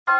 तुम्हें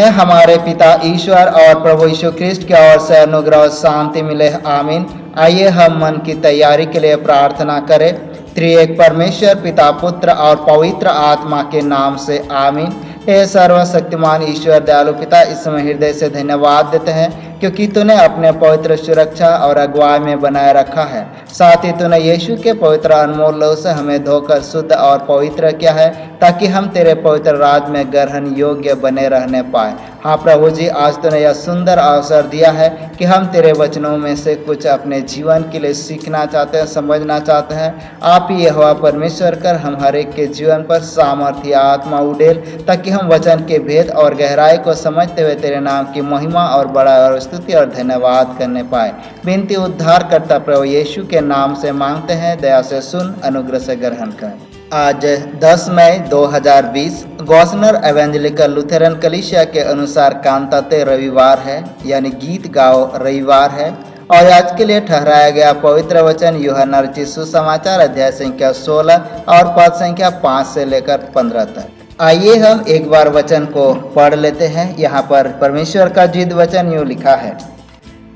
हमारे पिता ईश्वर और प्रभु यीशु ख्रिस्ट की ओर से अनुग्रह और शांति मिले। आमीन। आइए हम मन की तैयारी के लिए प्रार्थना करें। त्रिएक परमेश्वर पिता, पुत्र और पवित्र आत्मा के नाम से आमीन। हे सर्वशक्तिमान ईश्वर दयालु पिता, इस समय हृदय से धन्यवाद देते हैं क्योंकि तूने अपने पवित्र सुरक्षा और अगुवाई में बनाए रखा है। साथ ही तूने यीशु के पवित्र अनमोल लहू से हमें धोकर शुद्ध और पवित्र किया है ताकि हम तेरे पवित्र राज में ग्रहण योग्य बने रहने पाए। हाँ प्रभु जी, आज तूने यह सुंदर अवसर दिया है कि हम तेरे वचनों में से कुछ अपने जीवन के लिए सीखना चाहते हैं, समझना चाहते हैं। आप ही यहोवा परमेश्वर कर हम हर एक के जीवन पर सामर्थ्य आत्मा उड़ेल ताकि हम वचन के भेद और गहराई को समझते हुए तेरे नाम की महिमा और बड़ा और स्तुति और धन्यवाद करने पाए। विनती उद्धार करता प्रभु यीशु के नाम से मांगते हैं, दया से सुन, अनुग्रह से ग्रहण कर। आज 10 मई 2020 गॉसनर एवेंजलिकल लुथेरन कलीसिया के अनुसार कांताते रविवार है, यानी गीत गाओ रविवार है। और आज के लिए ठहराया गया पवित्र वचन यूहन्ना रचित सुसमाचार अध्याय संख्या 16 और पद संख्या 5 से लेकर 15 तक। आइए हम एक बार वचन को पढ़ लेते हैं। यहाँ पर परमेश्वर का जिद वचन यूँ लिखा है,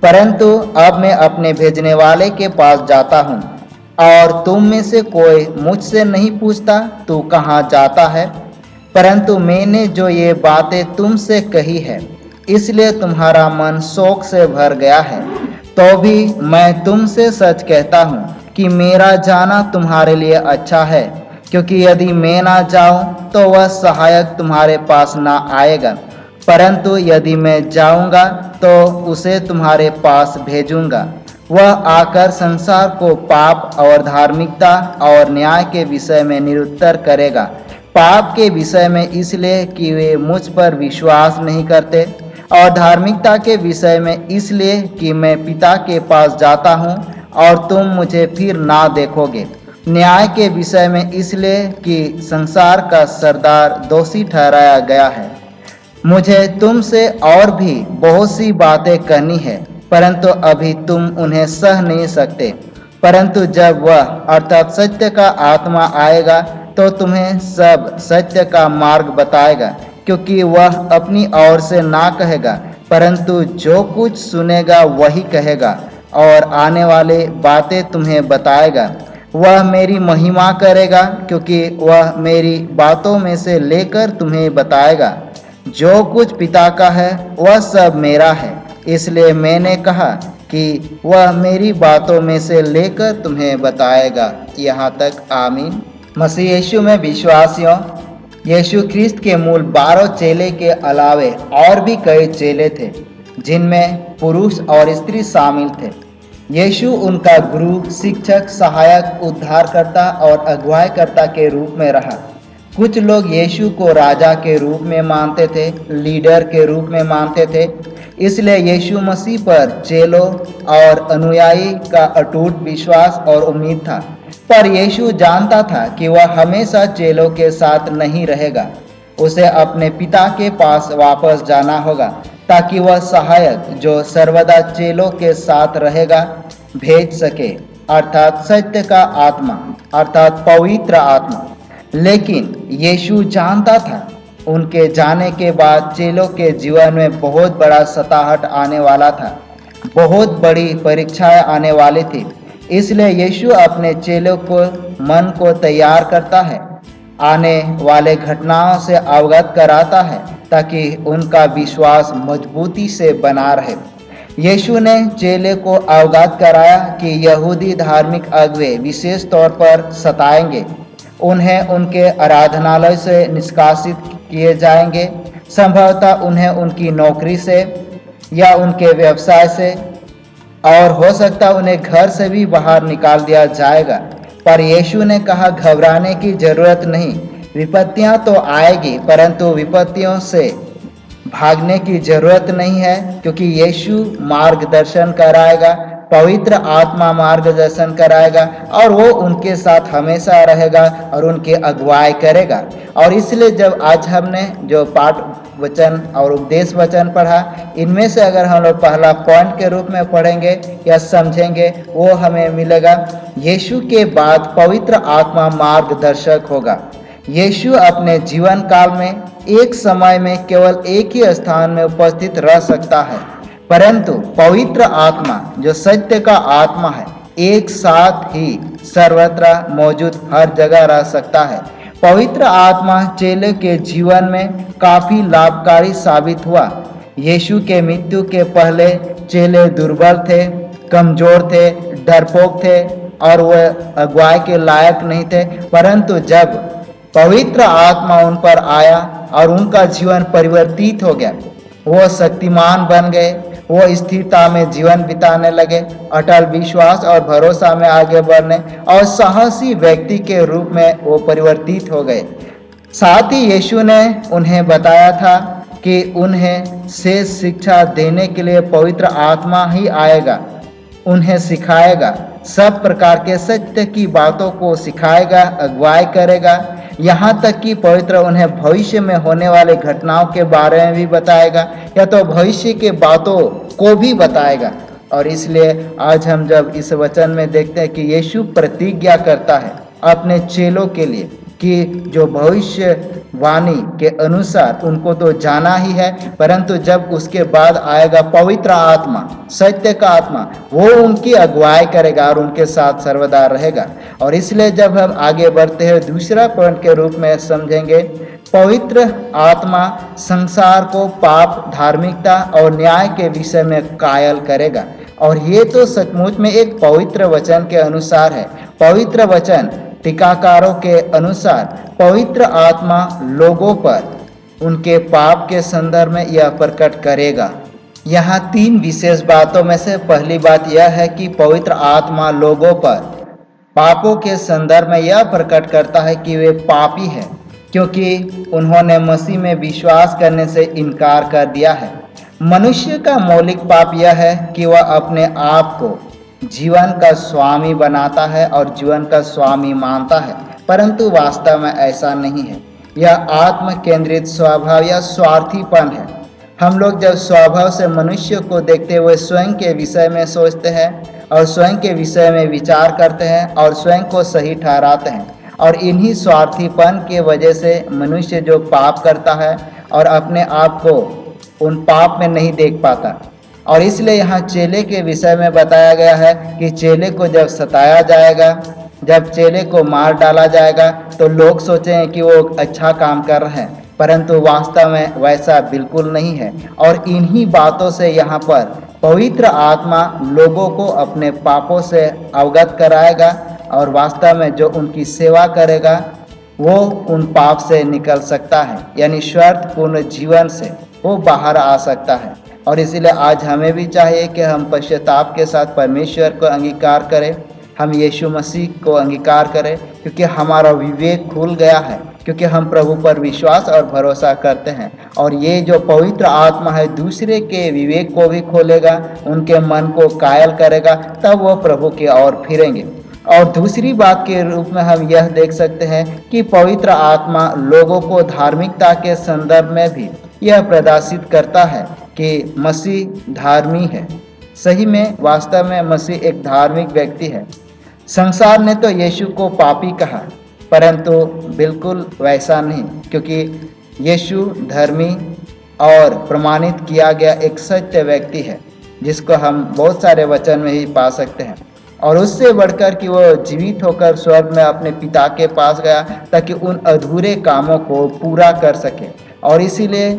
परंतु अब मैं अपने भेजने वाले के पास जाता हूँ और तुम में से कोई मुझसे नहीं पूछता तू कहाँ जाता है, परंतु मैंने जो ये बातें तुमसे कही है इसलिए तुम्हारा मन शोक से भर गया है। तो भी मैं तुमसे सच कहता हूँ कि मेरा जाना तुम्हारे लिए अच्छा है, क्योंकि यदि मैं ना जाऊँ तो वह सहायक तुम्हारे पास ना आएगा, परंतु यदि मैं जाऊँगा तो उसे तुम्हारे पास भेजूँगा। वह आकर संसार को पाप और धार्मिकता और न्याय के विषय में निरुत्तर करेगा। पाप के विषय में इसलिए कि वे मुझ पर विश्वास नहीं करते, और धार्मिकता के विषय में इसलिए कि मैं पिता के पास जाता हूँ और तुम मुझे फिर ना देखोगे। न्याय के विषय में इसलिए कि संसार का सरदार दोषी ठहराया गया है। मुझे तुमसे और भी बहुत सी बातें कहनी है, परंतु अभी तुम उन्हें सह नहीं सकते। परंतु जब वह अर्थात सत्य का आत्मा आएगा तो तुम्हें सब सत्य का मार्ग बताएगा, क्योंकि वह अपनी ओर से ना कहेगा, परंतु जो कुछ सुनेगा वही कहेगा और आने वाले बातें तुम्हें बताएगा। वह मेरी महिमा करेगा, क्योंकि वह मेरी बातों में से लेकर तुम्हें बताएगा। जो कुछ पिता का है वह सब मेरा है, इसलिए मैंने कहा कि वह मेरी बातों में से लेकर तुम्हें बताएगा। यहाँ तक आमीन। मसीह यीशु में विश्वासियों, यीशु ख्रिस्त के मूल 12 चेले के अलावे और भी कई चेले थे, जिनमें पुरुष और स्त्री शामिल थे। यीशु उनका गुरु, शिक्षक, सहायक, उद्धारकर्ता और अगुवाईकर्ता के रूप में रहा। कुछ लोग यीशु को राजा के रूप में मानते थे, लीडर के रूप में मानते थे। इसलिए यीशु मसीह पर चेलों और अनुयायी का अटूट विश्वास और उम्मीद था। पर यीशु जानता था कि वह हमेशा चेलों के साथ नहीं रहेगा। उसे अपने पिता के पास वापस जाना होगा, ताकि वह सहायक जो सर्वदा चेलों के साथ रहेगा भेज सके, अर्थात सत्य का आत्मा, अर्थात पवित्र आत्मा। लेकिन यीशु जानता था उनके जाने के बाद चेलों के जीवन में बहुत बड़ा सताहट आने वाला था, बहुत बड़ी परीक्षाएं आने वाली थी। इसलिए यीशु अपने चेलों को मन को तैयार करता है, आने वाले घटनाओं से अवगत कराता है, ताकि उनका विश्वास मजबूती से बना रहे। यीशु ने चेले को अवगत कराया कि यहूदी धार्मिक अगुवे विशेष तौर पर सताएंगे, उन्हें उनके आराधनालय से निष्कासित किए जाएंगे, संभवतः उन्हें उनकी नौकरी से या उनके व्यवसाय से, और हो सकता उन्हें घर से भी बाहर निकाल दिया जाएगा। पर यीशु ने कहा, घबराने की जरूरत नहीं, विपत्तियां तो आएगी, परंतु विपत्तियों से भागने की जरूरत नहीं है, क्योंकि यीशु मार्गदर्शन कराएगा, पवित्र आत्मा मार्गदर्शन कराएगा और वो उनके साथ हमेशा रहेगा और उनकी अगुवाई करेगा। और इसलिए जब आज हमने जो पाठ वचन और उपदेश वचन पढ़ा, इनमें से अगर हम लोग पहला पॉइंट के रूप में पढ़ेंगे या समझेंगे, वो हमें मिलेगा यीशु के बाद पवित्र आत्मा मार्गदर्शक होगा। यीशु अपने जीवन काल में एक समय में केवल एक ही स्थान में उपस्थित रह सकता है, परंतु पवित्र आत्मा जो सत्य का आत्मा है एक साथ ही सर्वत्र मौजूद हर जगह रह सकता है। पवित्र आत्मा चेले के जीवन में काफी लाभकारी साबित हुआ। यीशु के मृत्यु के पहले चेले दुर्बल थे, कमजोर थे, डरपोक थे और वह अगुवाई के लायक नहीं थे, परंतु जब पवित्र आत्मा उन पर आया और उनका जीवन परिवर्तित हो गया, वो शक्तिमान बन गए, वो स्थिरता में जीवन बिताने लगे, अटल विश्वास और भरोसा में आगे बढ़ने और साहसी व्यक्ति के रूप में वो परिवर्तित हो गए। साथ ही यीशु ने उन्हें बताया था कि उन्हें शेष शिक्षा देने के लिए पवित्र आत्मा ही आएगा, उन्हें सिखाएगा, सब प्रकार के सत्य की बातों को सिखाएगा, अगुवाई करेगा, यहाँ तक कि पवित्र उन्हें भविष्य में होने वाले घटनाओं के बारे में भी बताएगा या तो भविष्य के बातों को भी बताएगा। और इसलिए आज हम जब इस वचन में देखते हैं कि यीशु प्रतिज्ञा करता है अपने चेलों के लिए कि जो भविष्यवाणी के अनुसार उनको तो जाना ही है, परंतु जब उसके बाद आएगा पवित्र आत्मा, सत्य का आत्मा, वो उनकी अगुवाई करेगा और उनके साथ सर्वदा रहेगा। और इसलिए जब हम आगे बढ़ते हैं दूसरा पॉइंट के रूप में समझेंगे, पवित्र आत्मा संसार को पाप, धार्मिकता और न्याय के विषय में कायल करेगा। और ये तो सचमुच में एक पवित्र वचन के अनुसार है। पवित्र वचन टीकाकारों के अनुसार पवित्र आत्मा लोगों पर उनके पाप के संदर्भ में यह प्रकट करेगा। यहाँ तीन विशेष बातों में से पहली बात यह है कि पवित्र आत्मा लोगों पर पापों के संदर्भ में यह प्रकट करता है कि वे पापी हैं, क्योंकि उन्होंने मसीह में विश्वास करने से इनकार कर दिया है। मनुष्य का मौलिक पाप यह है कि वह अपने आप को जीवन का स्वामी बनाता है और जीवन का स्वामी मानता है, परंतु वास्तव में ऐसा नहीं है। यह आत्म केंद्रित स्वभाव या स्वार्थीपन है। हम लोग जब स्वभाव से मनुष्य को देखते हुए स्वयं के विषय में सोचते हैं और स्वयं के विषय में विचार करते हैं और स्वयं को सही ठहराते हैं, और इन्हीं स्वार्थीपन के वजह से मनुष्य जो पाप करता है और अपने आप को उन पाप में नहीं देख पाता। और इसलिए यहाँ चेले के विषय में बताया गया है कि चेले को जब सताया जाएगा, जब चेले को मार डाला जाएगा, तो लोग सोचेंगे कि वो अच्छा काम कर रहे हैं, परंतु वास्तव में वैसा बिल्कुल नहीं है। और इन्हीं बातों से यहाँ पर पवित्र आत्मा लोगों को अपने पापों से अवगत कराएगा और वास्तव में जो उनकी सेवा करेगा वो उन पाप से निकल सकता है, यानी स्वार्थपूर्ण जीवन से वो बाहर आ सकता है। और इसीलिए आज हमें भी चाहिए कि हम पश्चाताप के साथ परमेश्वर को अंगीकार करें, हम यीशु मसीह को अंगीकार करें, क्योंकि हमारा विवेक खुल गया है, क्योंकि हम प्रभु पर विश्वास और भरोसा करते हैं। और ये जो पवित्र आत्मा है दूसरे के विवेक को भी खोलेगा, उनके मन को कायल करेगा, तब वो प्रभु की ओर फिरेंगे। और दूसरी बात के रूप में हम यह देख सकते हैं कि पवित्र आत्मा लोगों को धार्मिकता के संदर्भ में भी यह प्रदर्शित करता है कि मसीह धार्मी है। सही में वास्तव में मसीह एक धार्मिक व्यक्ति है। संसार ने तो यीशु को पापी कहा, परंतु बिल्कुल वैसा नहीं, क्योंकि यीशु धर्मी और प्रमाणित किया गया एक सत्य व्यक्ति है, जिसको हम बहुत सारे वचन में ही पा सकते हैं। और उससे बढ़कर कि वो जीवित होकर स्वर्ग में अपने पिता के पास गया ताकि उन अधूरे कामों को पूरा कर सके, और इसीलिए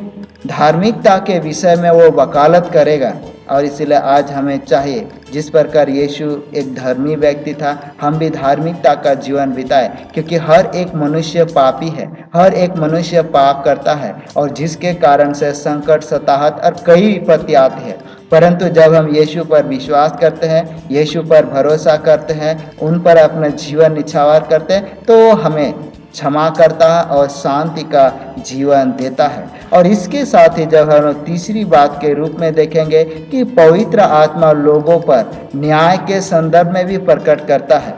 धार्मिकता के विषय में वो वकालत करेगा। और इसीलिए आज हमें चाहिए, जिस प्रकार यीशु एक धर्मी व्यक्ति था, हम भी धार्मिकता का जीवन बिताए, क्योंकि हर एक मनुष्य पापी है, हर एक मनुष्य पाप करता है और जिसके कारण से संकट, सताहत और कई विपत्ति आती है। परंतु जब हम यीशु पर विश्वास करते हैं, यीशु पर भरोसा करते हैं, उन पर अपना जीवन निछावर करते हैं, तो वो हमें क्षमा करता है और शांति का जीवन देता है। और इसके साथ ही जब हम तीसरी बात के रूप में देखेंगे कि पवित्र आत्मा लोगों पर न्याय के संदर्भ में भी प्रकट करता है।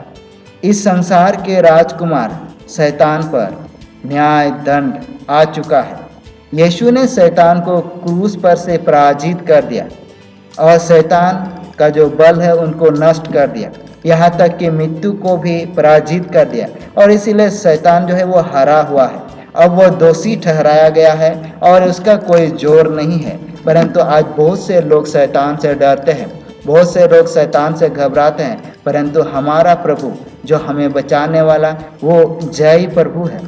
इस संसार के राजकुमार शैतान पर न्याय दंड आ चुका है। यीशु ने शैतान को क्रूस पर से पराजित कर दिया और शैतान का जो बल है उनको नष्ट कर दिया, यहाँ तक कि मृत्यु को भी पराजित कर दिया। और इसीलिए शैतान जो है वो हारा हुआ है, अब वो दोषी ठहराया गया है और उसका कोई जोर नहीं है। परंतु आज बहुत से लोग शैतान से डरते हैं, बहुत से लोग शैतान से घबराते हैं, परंतु हमारा प्रभु जो हमें बचाने वाला वो जय प्रभु है,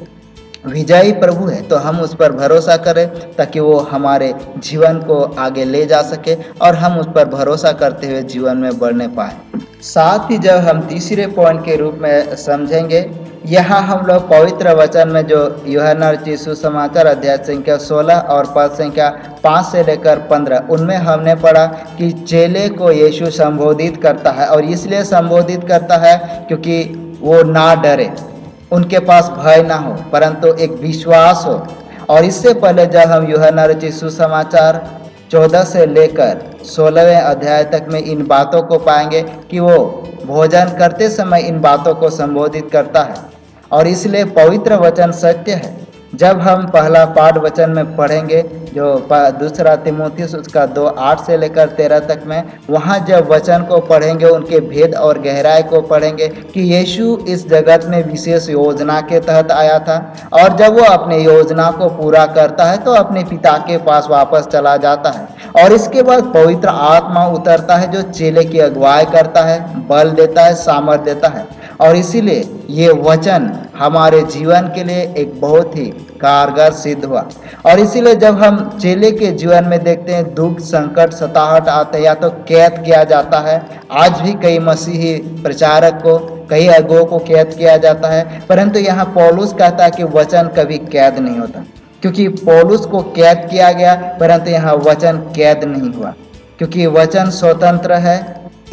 विजयी प्रभु है। तो हम उस पर भरोसा करें ताकि वो हमारे जीवन को आगे ले जा सके और हम उस पर भरोसा करते हुए जीवन में बढ़ने पाए। साथ ही जब हम तीसरे पॉइंट के रूप में समझेंगे, यहाँ हम लोग पवित्र वचन में जो यूहन्ना रचित सुसमाचार अध्याय संख्या 16 और पद संख्या 5 से लेकर 15, उनमें हमने पढ़ा कि चेले को यीशु संबोधित करता है और इसलिए संबोधित करता है क्योंकि वो ना डरे, उनके पास भय ना हो, परंतु एक विश्वास हो। और इससे पहले जब हम यूहन्ना रचित सुसमाचार 14 से लेकर 16वें अध्याय तक में इन बातों को पाएंगे कि वो भोजन करते समय इन बातों को संबोधित करता है। और इसलिए पवित्र वचन सत्य है। जब हम पहला पाठ वचन में पढ़ेंगे जो दूसरा तिमोथियुस उसका 2:8 से लेकर 13 तक में, वहाँ जब वचन को पढ़ेंगे उनके भेद और गहराई को पढ़ेंगे कि यीशु इस जगत में विशेष योजना के तहत आया था और जब वो अपने योजना को पूरा करता है तो अपने पिता के पास वापस चला जाता है। और इसके बाद पवित्र आत्मा उतरता है जो चेले की अगुवाई करता है, बल देता है, सामर्थ देता है। और इसीलिए ये वचन हमारे जीवन के लिए एक बहुत ही कारगर सिद्ध हुआ। और इसीलिए जब हम चेले के जीवन में देखते हैं दुख, संकट, सताहट आते या तो कैद किया जाता है। आज भी कई मसीही प्रचारक को, कई अगुओं को कैद किया जाता है, परंतु यहाँ पौलुस कहता है कि वचन कभी कैद नहीं होता, क्योंकि पौलुस को कैद किया गया परंतु यहाँ वचन कैद नहीं हुआ, क्योंकि वचन स्वतंत्र है।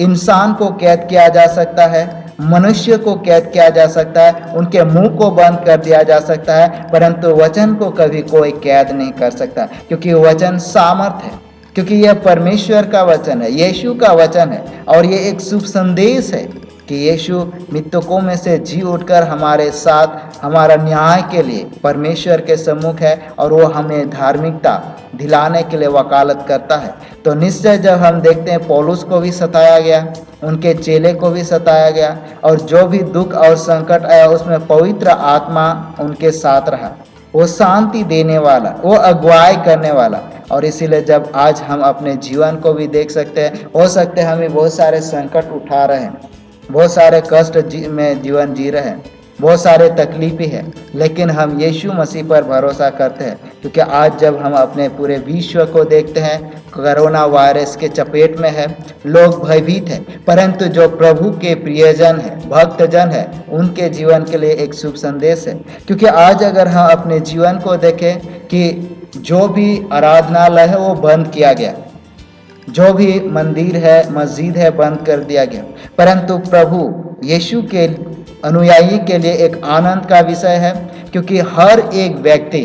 इंसान को कैद किया जा सकता है, मनुष्य को कैद किया जा सकता है, उनके मुंह को बंद कर दिया जा सकता है, परंतु वचन को कभी कोई कैद नहीं कर सकता, क्योंकि वचन सामर्थ है, क्योंकि यह परमेश्वर का वचन है, यीशु का वचन है। और ये एक शुभ संदेश है कि यीशु मृतकों में से जी उठकर हमारे साथ हमारा न्याय के लिए परमेश्वर के सम्मुख है और वो हमें धार्मिकता दिलाने के लिए वकालत करता है। तो निश्चय जब हम देखते हैं पौलुस को भी सताया गया, उनके चेले को भी सताया गया, और जो भी दुख और संकट आया उसमें पवित्र आत्मा उनके साथ रहा, वो शांति देने वाला, वो अगुवाई करने वाला। और इसीलिए जब आज हम अपने जीवन को भी देख सकते हैं, हो सकते हैं हमें बहुत सारे संकट उठा रहे हैं, बहुत सारे कष्ट में जीवन जी रहे हैं, बहुत सारे तकलीफें हैं, लेकिन हम यीशु मसीह पर भरोसा करते हैं। क्योंकि आज जब हम अपने पूरे विश्व को देखते हैं, कोरोना वायरस के चपेट में है, लोग भयभीत हैं, परंतु जो प्रभु के प्रियजन है, भक्तजन है, उनके जीवन के लिए एक शुभ संदेश है। क्योंकि आज अगर हम अपने जीवन को देखें कि जो भी आराधनालय है वो बंद किया गया, जो भी मंदिर है, मस्जिद है, बंद कर दिया गया, परंतु प्रभु यीशु के अनुयायी के लिए एक आनंद का विषय है, क्योंकि हर एक व्यक्ति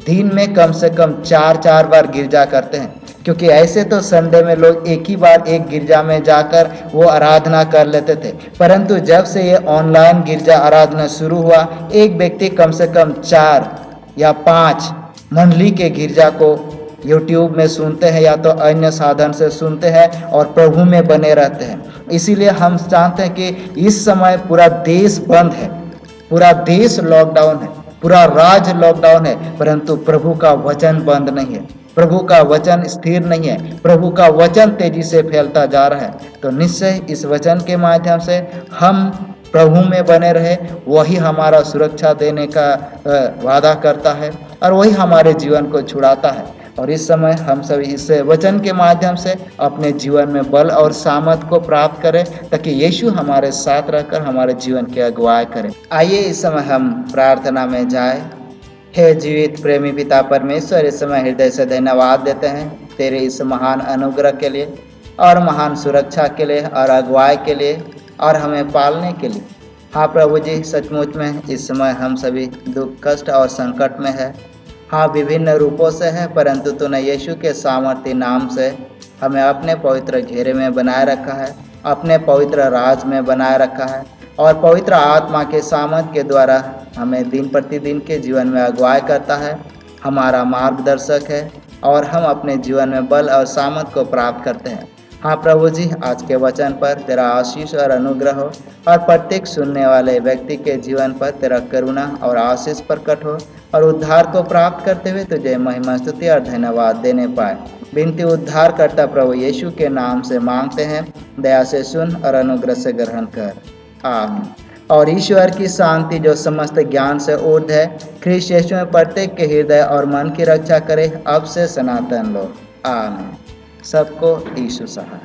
दिन में कम से कम 4 बार गिरजा करते हैं। क्योंकि ऐसे तो संडे में लोग एक ही बार एक गिरजा में जाकर वो आराधना कर लेते थे, परंतु जब से ये ऑनलाइन गिरजा आराधना शुरू हुआ, एक व्यक्ति कम से कम 4 या 5 मंडली के गिरजा को यूट्यूब में सुनते हैं या तो अन्य साधन से सुनते हैं और प्रभु में बने रहते हैं। इसीलिए हम जानते हैं कि इस समय पूरा देश बंद है, पूरा देश लॉकडाउन है, पूरा राज्य लॉकडाउन है, परंतु प्रभु का वचन बंद नहीं है, प्रभु का वचन स्थिर नहीं है, प्रभु का वचन तेजी से फैलता जा रहा है। तो निश्चय इस वचन के माध्यम से हम प्रभु में बने रहे, वही हमारा सुरक्षा देने का वादा करता है और वही हमारे जीवन को छुड़ाता है। और इस समय हम सभी इस वचन के माध्यम से अपने जीवन में बल और सामर्थ को प्राप्त करें, ताकि यीशु हमारे साथ रहकर हमारे जीवन की अगुवाई करें। आइए इस समय हम प्रार्थना में जाएं। हे जीवित प्रेमी पिता परमेश्वर, इस समय हृदय से धन्यवाद देते हैं तेरे इस महान अनुग्रह के लिए और महान सुरक्षा के लिए और अगुवाई के लिए और हमें पालने के लिए। हाँ प्रभु जी, सचमुच में इस समय हम सभी दुख, कष्ट और संकट में है। हाँ, विभिन्न रूपों से है, परंतु तूने यीशु के सामर्थ्य नाम से हमें अपने पवित्र घेरे में बनाए रखा है, अपने पवित्र राज में बनाए रखा है और पवित्र आत्मा के सामर्थ्य के द्वारा हमें दिन प्रतिदिन के जीवन में अगुवाई करता है, हमारा मार्गदर्शक है और हम अपने जीवन में बल और सामर्थ्य को प्राप्त करते हैं। हाँ प्रभु जी, आज के वचन पर तेरा आशीष और अनुग्रह हो और प्रत्येक सुनने वाले व्यक्ति के जीवन पर तेरा करुणा और आशीष प्रकट हो और उद्धार को प्राप्त करते हुए तुझे महिमा, स्तुति और धन्यवाद देने पाए। विनती उद्धार करता प्रभु यीशु के नाम से मांगते हैं, दया से सुन और अनुग्रह से ग्रहण कर, आमीन। और ईश्वर की शांति जो समस्त ज्ञान से ऊर्ध्व है, ख्रीष्ट यीशु में प्रत्येक के हृदय और मन की रक्षा करे, अब से सनातन लो, आमीन। सबको यीशु सहाय।